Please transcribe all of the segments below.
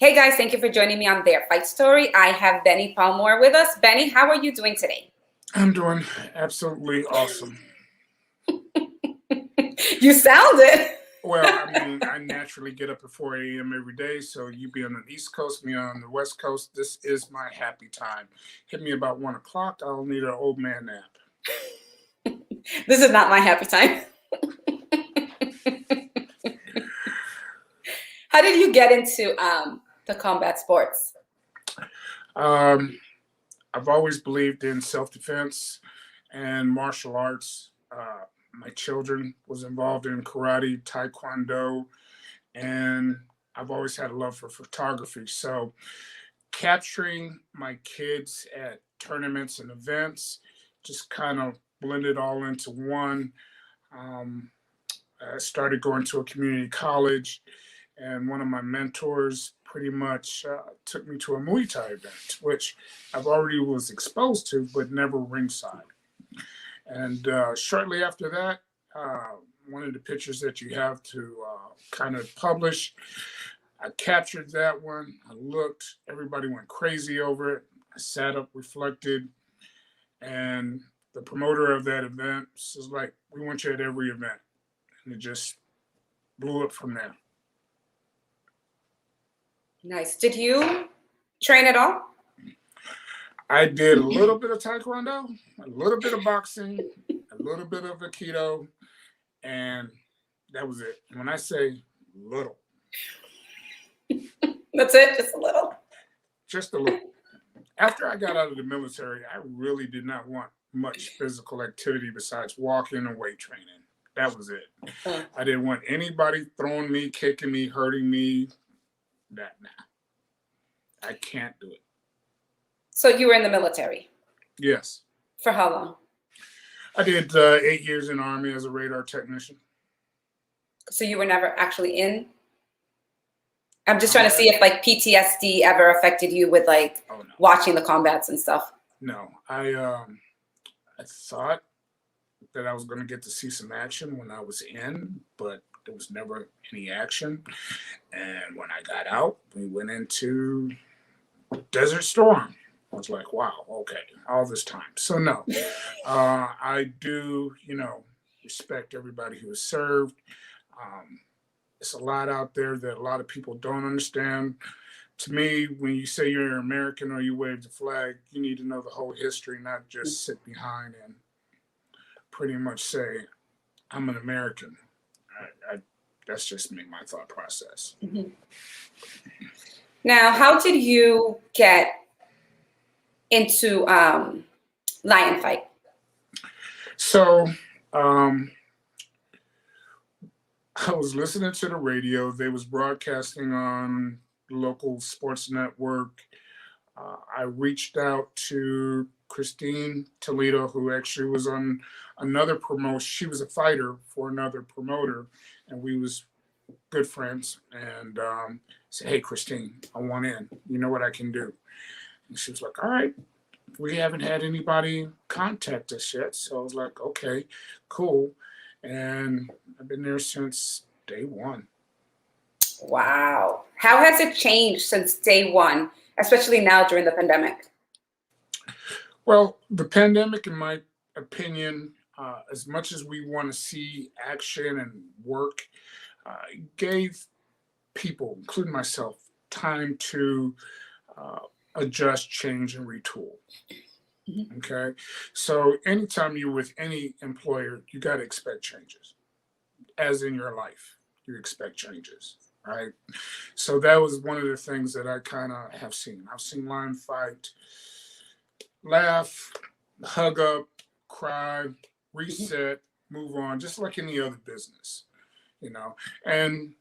Hey guys, thank you for joining me on Their Fight Story. I have Bennie Palmore with us. Bennie, how are you doing today? I'm doing absolutely awesome. You sound it. Well, I mean, I naturally get up at 4 a.m. every day, so you be on the East Coast, me on the West Coast. This is my happy time. Hit me about 1 o'clock, I'll need an old man nap. This is not my happy time. How did you get into the combat sports? Um, I've always believed in self-defense and martial arts. My children was involved in karate, taekwondo, and I've always had a love for photography. So capturing my kids at tournaments and events just kind of blended all into one. Um, I started going to a community college, and one of my mentors pretty much took me to a Muay Thai event, which I've already was exposed to, but never ringside. And shortly after that, one of the pictures that you have to kind of publish, I captured that one. I looked, everybody went crazy over it. I sat up, reflected, and the promoter of that event was like, "We want you at every event." And it just blew up from there. Nice. Did you train at all? I did a little bit of taekwondo, a little bit of boxing, a little bit of aikido, and that was it. When I say little, That's it, just a little. just a little. After I got out of the military, I really did not want much physical activity besides walking and weight training. That was it. I didn't want anybody throwing me, kicking me, hurting me. Nah. I can't do it. So you were in the military. Yes. For how long? I did 8 years in the Army as a radar technician. So you were never actually in? I'm just trying to see if like PTSD ever affected you with like watching the combats and stuff. No, I thought that I was going to get to see some action when I was in, but there was never any action. And when I got out, we went into Desert Storm. I was like, wow, okay, all this time. So no, I do, respect everybody who has served. It's a lot out there that a lot of people don't understand. To me, when you say you're an American or you wave the flag, you need to know the whole history, not just sit behind and pretty much say, I'm an American. That's just me, my thought process. Mm-hmm. Now, how did you get into lion fight? So I was listening to the radio. They was broadcasting on local sports network. I reached out to Christine Toledo, who actually was on another promotion. She was a fighter for another promoter, and we was good friends. And said, "Hey, Christine, I want in. You know what I can do?" And she was like, "All right." We haven't had anybody contact us yet, so I was like, "Okay, cool." And I've been there since day one. Wow. How has it changed since day one, especially now during the pandemic? Well, the pandemic, in my opinion, as much as we want to see action and work, gave people, including myself, time to adjust, change, and retool. Mm-hmm. Okay. So anytime you're with any employer, you got to expect changes. As in your life, you expect changes, right? So that was one of the things that I kind of have seen. I've seen lion fight, laugh, hug up, cry, reset, move on, just like any other business, And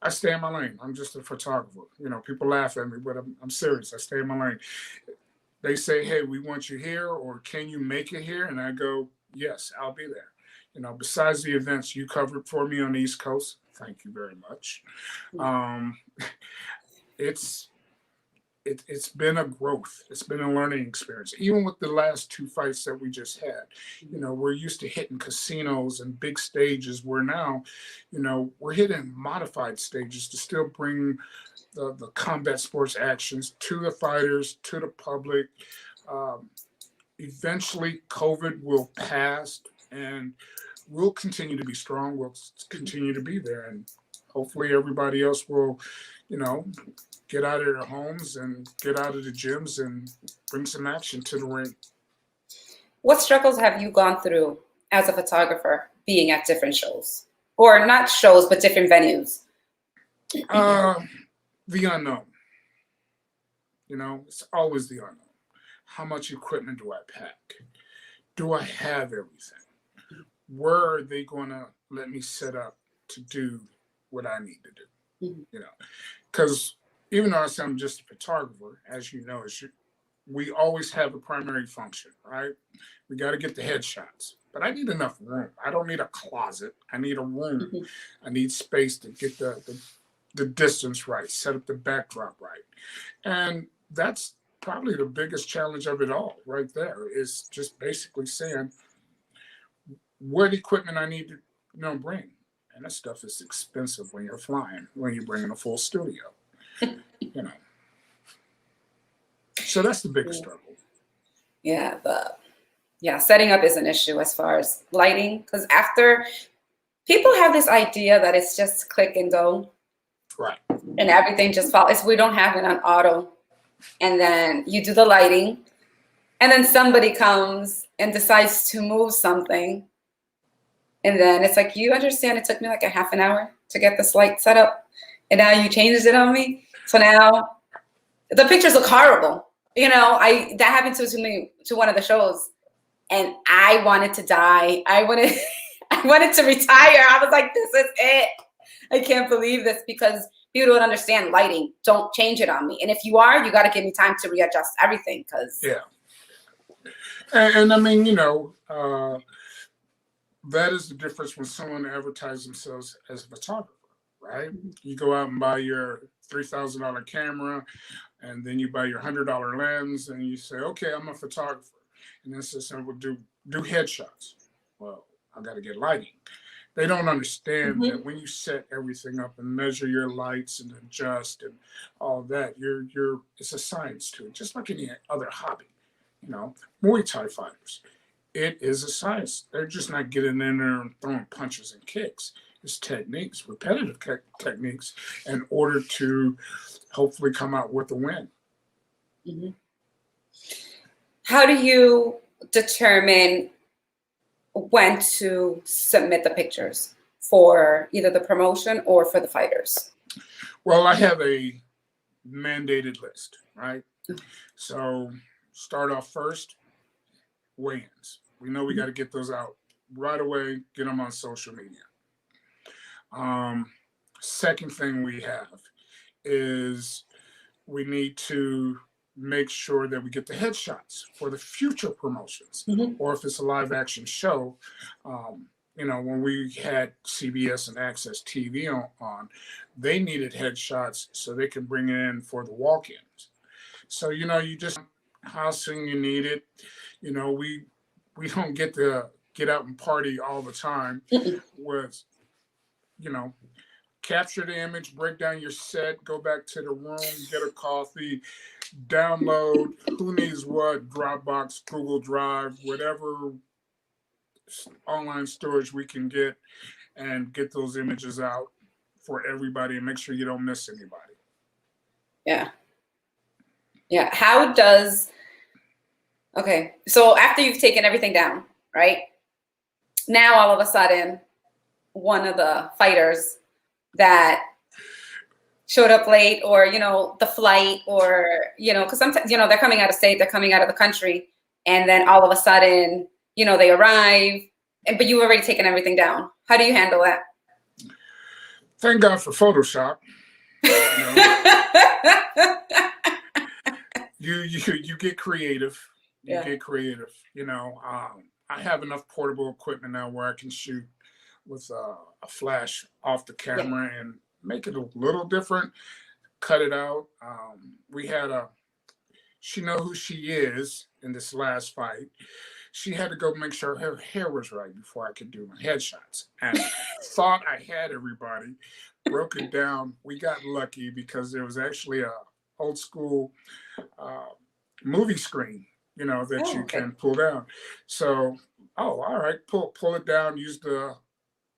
I stay in my lane. I'm just a photographer. People laugh at me, but I'm serious. I stay in my lane. They say, "Hey, we want you here," or "Can you make it here?" And I go, "Yes, I'll be there." Besides the events you covered for me on the East Coast, thank you very much. It's it's been a growth. It's been a learning experience. Even with the last two fights that we just had, we're used to hitting casinos and big stages. Where now, we're hitting modified stages to still bring the combat sports actions to the fighters, to the public. Um, Eventually, COVID will pass, and we'll continue to be strong. We'll continue to be there, and hopefully, everybody else will, you know, get out of their homes and get out of the gyms and bring some action to the ring. What struggles have you gone through as a photographer being at different shows? Or not shows, but different venues? The unknown. It's always the unknown. How much equipment do I pack? Do I have everything? Where are they going to let me set up to do what I need to do? Because even though I'm just a photographer, as you know, we always have a primary function, right? We got to get the headshots, but I need enough room. I don't need a closet. I need a room. I need space to get the distance right, set up the backdrop right. And that's probably the biggest challenge of it all right there, is just basically saying what equipment I need to bring. And that stuff is expensive when you're flying, when you're bringing a full studio. So that's the biggest struggle. Yeah, setting up is an issue as far as lighting, because after people have this idea that it's just click and go, right? And everything just follows. We don't have it on auto, and then you do the lighting, and then somebody comes and decides to move something, and then it's like, you understand it took me like a half an hour to get this light set up, and now you changed it on me, so now the pictures look horrible. That happened to me to one of the shows, and I wanted to die. I wanted to retire. I was like, this is it. I can't believe this, because people don't understand lighting. Don't change it on me. And if you are, you got to give me time to readjust everything. And I mean, that is the difference when someone advertises themselves as a photographer, right? You go out and buy your $3,000 camera, and then you buy your $100 lens, and you say, okay, I'm a photographer. And then someone will do headshots. Well, I got to get lighting. They don't understand that when you set everything up and measure your lights and adjust and all that, it's a science to it, just like any other hobby. Muay Thai fighters, it is a science. They're just not getting in there and throwing punches and kicks. It's techniques, repetitive techniques, in order to hopefully come out with a win. How do you determine when to submit the pictures for either the promotion or for the fighters? Well, I have a mandated list, right? So start off first, weigh-ins. We know we got to get those out right away, get them on social media. Second thing we have is we need to make sure that we get the headshots for the future promotions, or if it's a live action show. When we had CBS and Access TV on, they needed headshots so they can bring it in for the walk-ins. So, you just, how soon you need it. We don't get to get out and party all the time. with, capture the image, break down your set, go back to the room, get a coffee, download who needs what, Dropbox, Google Drive, whatever online storage we can get, and get those images out for everybody and make sure you don't miss anybody. Yeah. Okay, so after you've taken everything down, right? Now all of a sudden, one of the fighters that showed up late, or the flight, or because sometimes they're coming out of state, they're coming out of the country, and then all of a sudden they arrive, but you've already taken everything down. How do you handle that? Thank God for Photoshop. You get creative. Get creative. I have enough portable equipment now where I can shoot with a flash off the camera and make it a little different, cut it out. We had a she know who she is in this last fight. She had to go make sure her hair was right before I could do my headshots. And thought I had everybody, broke it down. We got lucky because there was actually a old school uh, movie screen, that Oh, you okay. can pull down. So, all right, pull it down, use the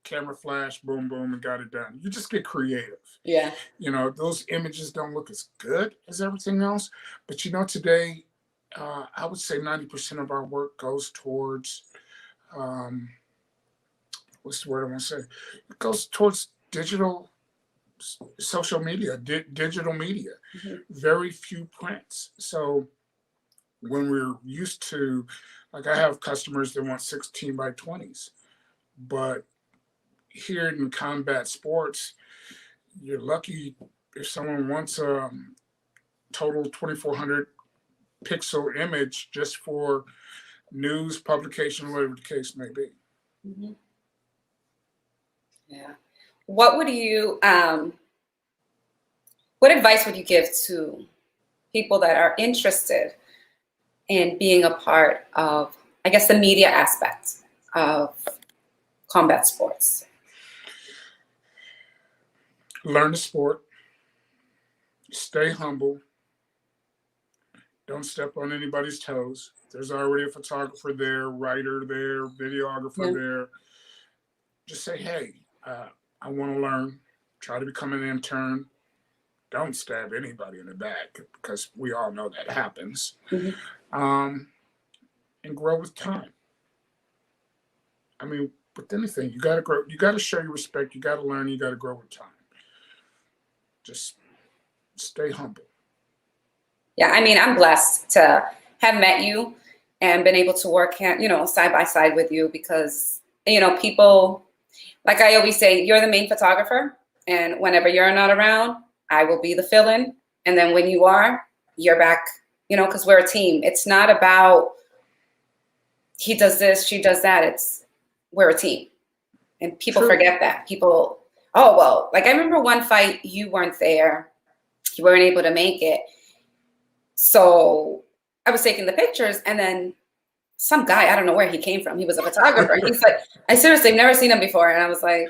camera flash, boom, boom, and got it done. You just get creative. Yeah. Those images don't look as good as everything else, but today, I would say 90% of our work goes towards, um, what's the word I want to say? It goes towards social media, digital media. Mhm. Very few prints. So when we're used to, like, I have customers that want 16 by 20s, but here in combat sports, you're lucky if someone wants a total 2400 pixel image just for news publication, whatever the case may be. Mhm. Yeah. What would you what advice would you give to people that are interested in being a part of, I guess, the media aspect of combat sports? Learn the sport, stay humble, don't step on anybody's toes. There's already a photographer there, writer there, videographer Yeah. there. Just say, hey, I want to learn, try to become an intern. Don't stab anybody in the back because we all know that happens. Mhm. And grow with time. I mean, with anything, you got to grow. You got to show your respect. You got to learn. You got to grow with time. Just stay humble. Yeah, I mean, I'm blessed to have met you and been able to work, side by side with you because, people, like I always say, you're the main photographer. And whenever you're not around, I will be the fill-in. And then when you are, you're back, because we're a team. It's not about he does this, she does that. It's we're a team. And people True. forget that. People, oh, well, like I remember one fight, you weren't there. You weren't able to make it. So I was taking the pictures and then some guy, I don't know where he came from. He was a photographer. He's like, I seriously have never seen him before. And I was like,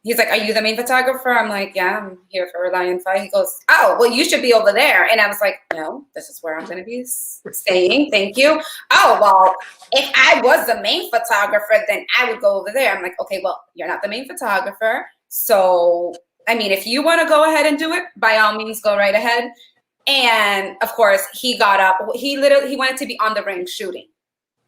he's like, are you the main photographer? I'm like, yeah, I'm here for Reliant Fight. He goes, oh, well, you should be over there. And I was like, no, this is where I'm going to be staying. Thank you. Oh, well, if I was the main photographer, then I would go over there. I'm like, okay, well, you're not the main photographer. So, I mean, if you want to go ahead and do it, by all means, go right ahead. And of course, he got up. He wanted to be on the ring shooting.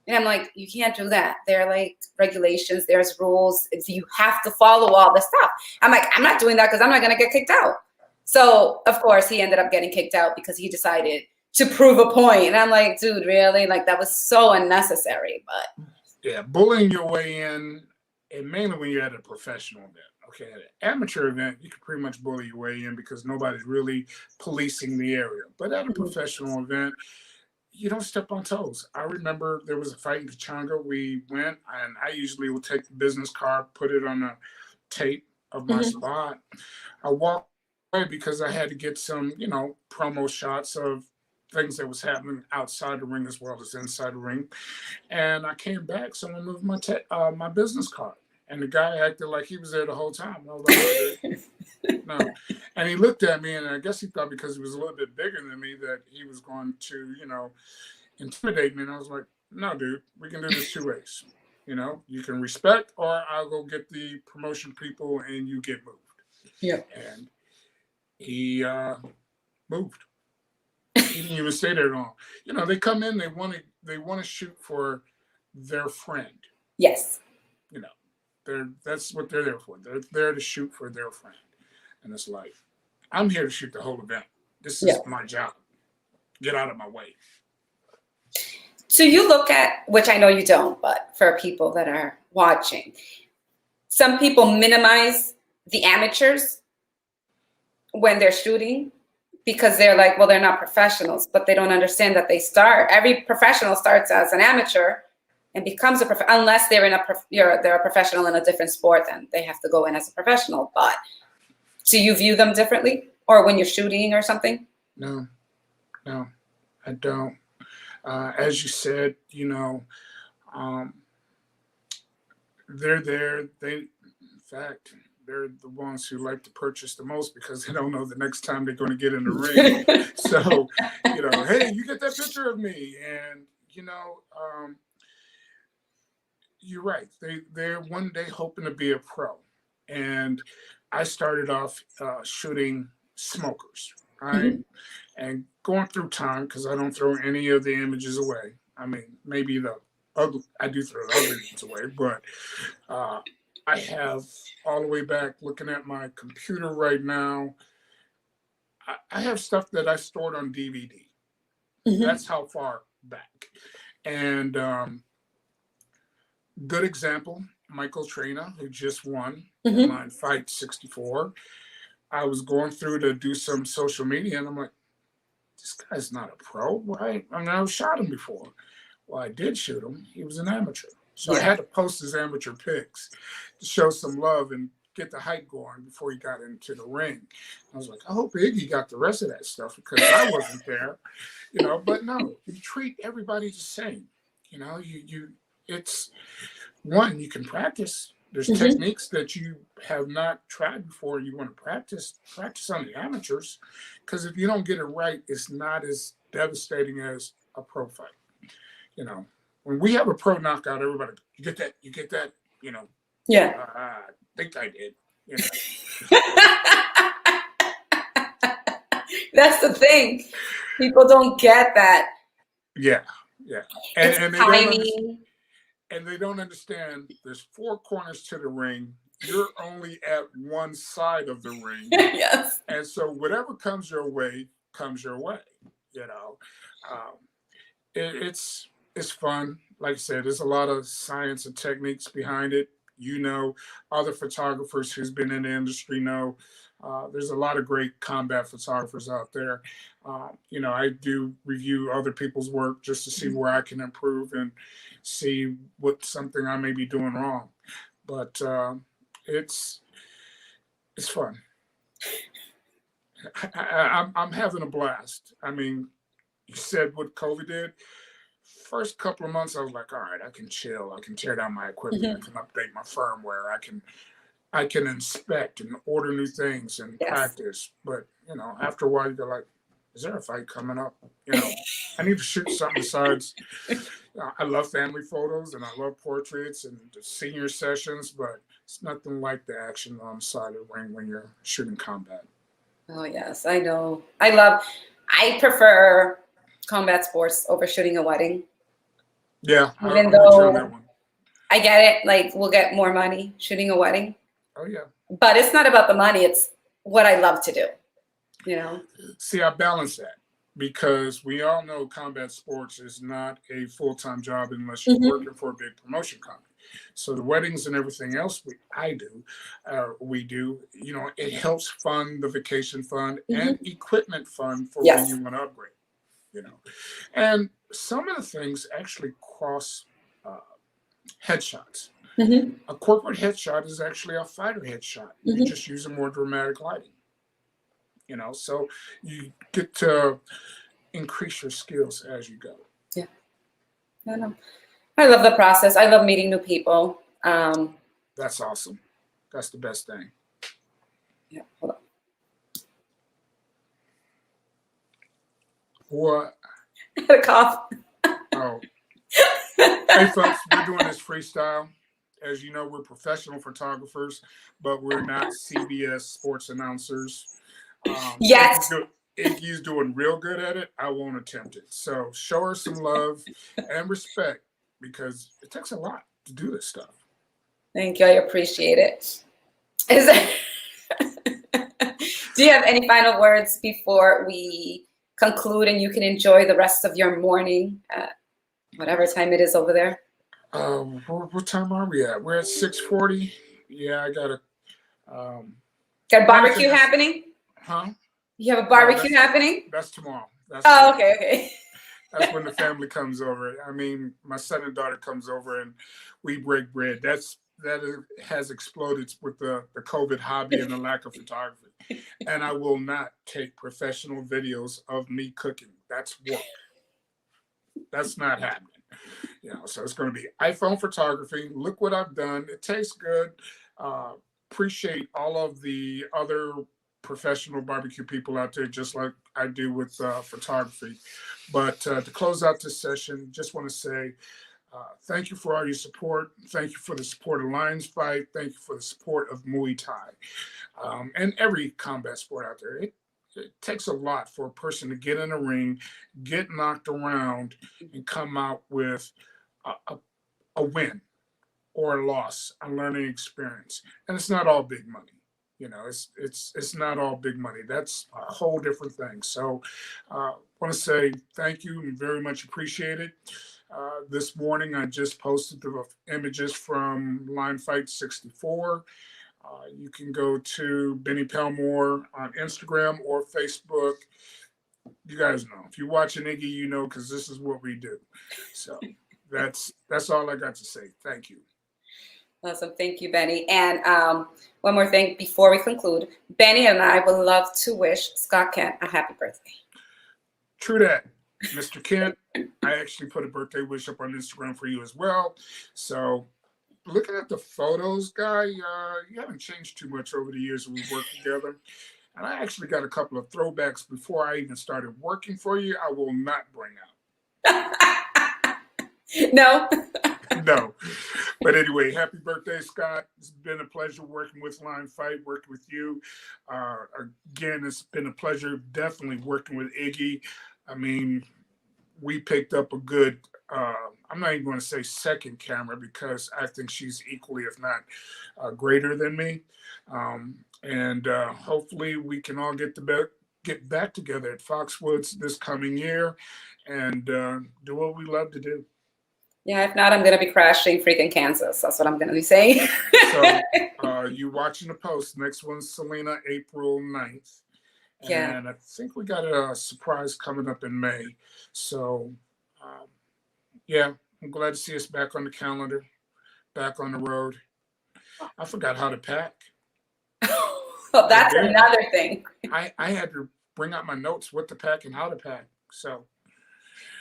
And I'm like, you can't do that. There are like regulations, there's rules. You have to follow all this stuff. I'm like, I'm not doing that because I'm not going to get kicked out. So, of course, he ended up getting kicked out because he decided to prove a point. And I'm like, dude, really? Like, that was so unnecessary. But yeah, bullying your way in, and mainly when you're at a professional event. Okay, at an amateur event, you can pretty much bully your way in because nobody's really policing the area. But at a professional event, you don't step on toes. I remember there was a fight in Pachanga. We went, and I usually would take the business card, put it on the tape of my spot. I walked away because I had to get some, promo shots of things that was happening outside the ring as well as inside the ring. And I came back, someone moved my business card. And the guy acted like he was there the whole time. I was like, no. And he looked at me, and I guess he thought because he was a little bit bigger than me that he was going to, intimidate me. And I was like, no, dude, we can do this two ways. You can respect, or I'll go get the promotion people and you get moved. yeah. And he moved. He didn't even stay there long. They come in, they want to shoot for their friend. Yes. That's what they're there for. They're there to shoot for their friend. And it's like, I'm here to shoot the whole event. This is my job. Get out of my way. So you look at, which I know you don't, but for people that are watching, some people minimize the amateurs when they're shooting because they're like, well, they're not professionals, but they don't understand that every professional starts as an amateur and becomes unless they're they're a professional in a different sport, then they have to go in as a professional. But do you view them differently, or when you're shooting or something? No. I don't. As you said, um, they're there. In fact, they're the ones who like to purchase the most because they don't know the next time they're going to get in the ring. So, hey, you get that picture of me, and you're right. They're one day hoping to be a pro, and I started off shooting smokers, right, Mhm. and going through time because I don't throw any of the images away. I mean, maybe the ugly. I do throw the ugly ones away, but uh, I have all the way back looking at my computer right now. I have stuff that I stored on DVD. Mhm. That's how far back, and good example, Michael Trina, who just won Mhm. Inline Fight 64. I was going through to do some social media, and I'm like, this guy's not a pro, right? I mean, I've shot him before. Well, I did shoot him. He was an amateur. So I Yeah. had to post his amateur pics to show some love and get the hype going before he got into the ring. I was like, I hope Iggy got the rest of that stuff because I wasn't there, but no, you treat everybody the same. It's one, you can practice. There's Mhm. techniques that you have not tried before. You want to practice on the amateurs, because if you don't get it right, it's not as devastating as a pro fight. You know, when we have a pro knockout, everybody, you get that. Yeah. I think I did. You know, That's the thing. People don't get that. yeah, yeah, and, It's and they don't understand. timing. And they don't understand. There's four corners to the ring. You're only at one side of the ring. Yes. And so whatever comes your way comes your way. You know, um, it's fun. Like I said, there's a lot of science and techniques behind it. Other photographers who's been in the industry know. There's a lot of great combat photographers out there. I do review other people's work just to see where I can improve and see what something I may be doing wrong. But it's it's fun. I'm having a blast. I mean, you said what COVID did. First couple of months, I was like, all right, I can chill. I can tear down my equipment. I Mhm. can update my firmware. I can inspect and order new things and Yes. practice. But after a while, you're like, is there a fight coming up? You know, I need to shoot something besides. I love family photos and I love portraits and the senior sessions, but it's nothing like the action on the side of the ring when you're shooting combat. Oh, yes, I know. I prefer combat sports over shooting a wedding, Yeah, even I'm with you on that though one. I get it. Like, we'll get more money shooting a wedding, Oh yeah. but it's not about the money. It's what I love to do, you know? See, I balance that because we all know combat sports is not a full-time job unless you're Mhm. working for a big promotion company. So the weddings and everything else we do, it helps fund the vacation fund and Mhm. equipment fund for when Yes. you want to upgrade. You know, and some of the things actually cross uh, headshots. Mhm. A corporate headshot is actually a fighter headshot. You Mhm. just use a more dramatic lighting. So you get to increase your skills as you go. Yeah. I know. I love the process. I love meeting new people. That's awesome. That's the best thing. Yeah. Hold on. What? I had a cough. Oh, hey, folks, we're doing this freestyle. As you know, we're professional photographers, but we're not CBS sports announcers. Yes. Iggy's doing real good at it. I won't attempt it. So show her some love and respect because it takes a lot to do this stuff. Thank you. I appreciate it. Is there, do you have any final words before we conclude and you can enjoy the rest of your morning at whatever time it is over there? What time are we at? We're at 6:40. Yeah, I gotta. Um, Got a only thing barbecue happening? huh? You have a No, barbecue happening? that's tomorrow. That's Oh, tomorrow. okay, okay. That's when the family comes over. I mean, my son and daughter comes over and we break bread. Has exploded with the COVID hobby and the lack of photography. And I will not take professional videos of me cooking. That's work. That's not happening. You know, so it's going to be iPhone photography. Look what I've done. It tastes good. Appreciate all of the other professional barbecue people out there, just like I do with photography. But to close out this session, just want to say thank you for all your support. Thank you for the support of Lions Fight. Thank you for the support of Muay Thai and every combat sport out there. It takes a lot for a person to get in a ring, get knocked around, and come out with a win or a loss, a learning experience. And it's not all big money. You know, it's not all big money. That's a whole different thing. So I want to say thank you and very much appreciate it. This morning, I just posted the images from Line Fight 64. You can go to Bennie Palmore on Instagram or Facebook. You guys know. If you're watching Iggy, you know, because this is what we do. So that's all I got to say. Thank you. Awesome. Thank you, Benny. And one more thing before we conclude. Benny and I would love to wish Scott Kent a happy birthday. True that. Mr. Kent, I actually put a birthday wish up on Instagram for you as well. So looking at the photos, Guy, you haven't changed too much over the years that we've worked together. And I actually got a couple of throwbacks before I even started working for you. I will not bring out. No. No. But anyway, happy birthday, Scott. It's been a pleasure working with Line Fight, working with you. Again, it's been a pleasure definitely working with Iggy. I mean, we picked up a good, I'm not even going to say second camera because I think she's equally, if not greater than me. And hopefully we can all get back together at Foxwoods this coming year and do what we love to do. Yeah, if not, I'm going to be crashing freaking Kansas. That's what I'm going to be saying. So you watching the post. Next one's Selena, April 9th. Yeah. And I think we got a surprise coming up in May. So, yeah, I'm glad to see us back on the calendar, back on the road. I forgot how to pack. Well, that's another thing. I had to bring out my notes, what to pack and how to pack. So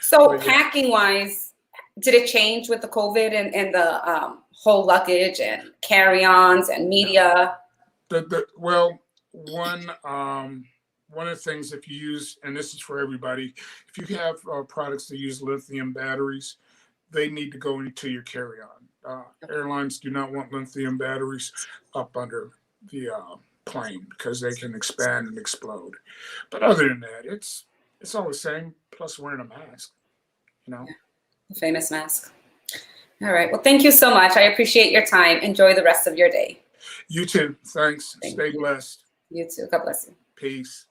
packing-wise, did it change with the COVID and the whole luggage and carry-ons and media? Well, one of the things, if you use, and this is for everybody, if you have products that use lithium batteries, they need to go into your carry-on. Airlines do not want lithium batteries up under the plane because they can expand and explode. But other than that, it's all the same, plus wearing a mask, you know. Yeah. The famous mask. All right. Well, thank you so much. I appreciate your time. Enjoy the rest of your day. You too. Thanks. Stay blessed. You too. God bless you. Peace.